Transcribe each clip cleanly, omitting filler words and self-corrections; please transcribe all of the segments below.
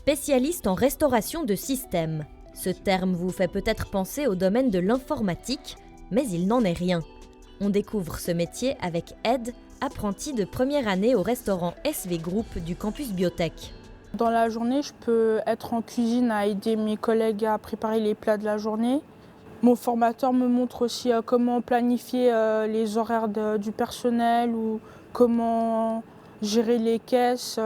Spécialiste en restauration de système. Ce terme vous fait peut-être penser au domaine de l'informatique, mais il n'en est rien. On découvre ce métier avec Ed, apprenti de première année au restaurant SV Group du campus Biotech. Dans la journée, je peux être en cuisine à aider mes collègues à préparer les plats de la journée. Mon formateur me montre aussi comment planifier les horaires du personnel ou comment gérer les caisses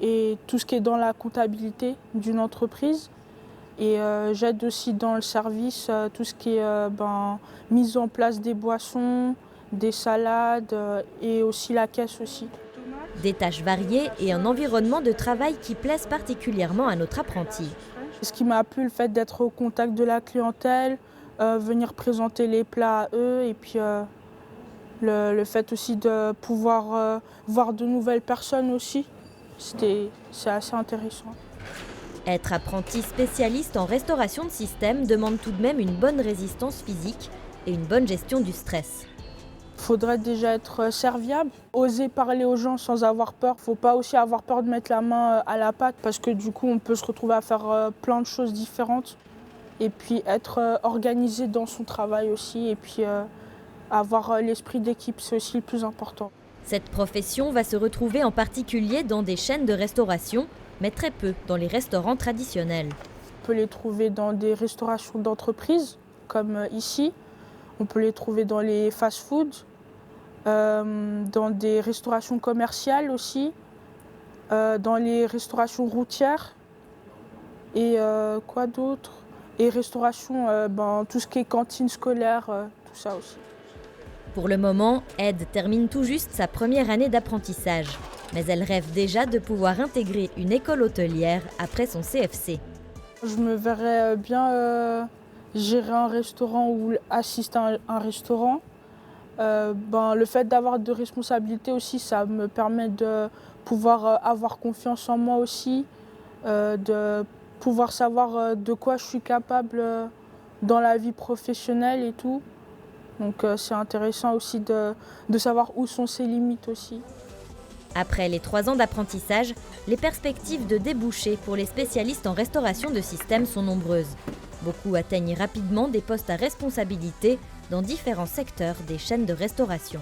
et tout ce qui est dans la comptabilité d'une entreprise. Et j'aide aussi dans le service tout ce qui est mise en place des boissons, des salades et aussi la caisse aussi. Des tâches variées et un environnement de travail qui plaisent particulièrement à notre apprenti. Ce qui m'a plu, le fait d'être au contact de la clientèle, venir présenter les plats à eux et puis le fait aussi de pouvoir voir de nouvelles personnes aussi, c'est assez intéressant. Être apprenti spécialiste en restauration de système demande tout de même une bonne résistance physique et une bonne gestion du stress. Il faudrait déjà être serviable, oser parler aux gens sans avoir peur. Il ne faut pas aussi avoir peur de mettre la main à la pâte parce que du coup on peut se retrouver à faire plein de choses différentes. Et puis être organisé dans son travail aussi et puis avoir l'esprit d'équipe, c'est aussi le plus important. Cette profession va se retrouver en particulier dans des chaînes de restauration, mais très peu dans les restaurants traditionnels. On peut les trouver dans des restaurations d'entreprise, comme ici. On peut les trouver dans les fast-foods, dans des restaurations commerciales aussi, dans les restaurations routières et quoi d'autre ? Et restauration, tout ce qui est cantine scolaire, tout ça aussi. Pour le moment, Ed termine tout juste sa première année d'apprentissage. Mais elle rêve déjà de pouvoir intégrer une école hôtelière après son CFC. Je me verrais bien gérer un restaurant ou assister à un restaurant. Le fait d'avoir de responsabilités aussi, ça me permet de pouvoir avoir confiance en moi aussi, de pouvoir savoir de quoi je suis capable dans la vie professionnelle et tout. Donc c'est intéressant aussi de savoir où sont ses limites aussi. Après les 3 ans d'apprentissage, les perspectives de débouchés pour les spécialistes en restauration de système sont nombreuses. Beaucoup atteignent rapidement des postes à responsabilité dans différents secteurs des chaînes de restauration.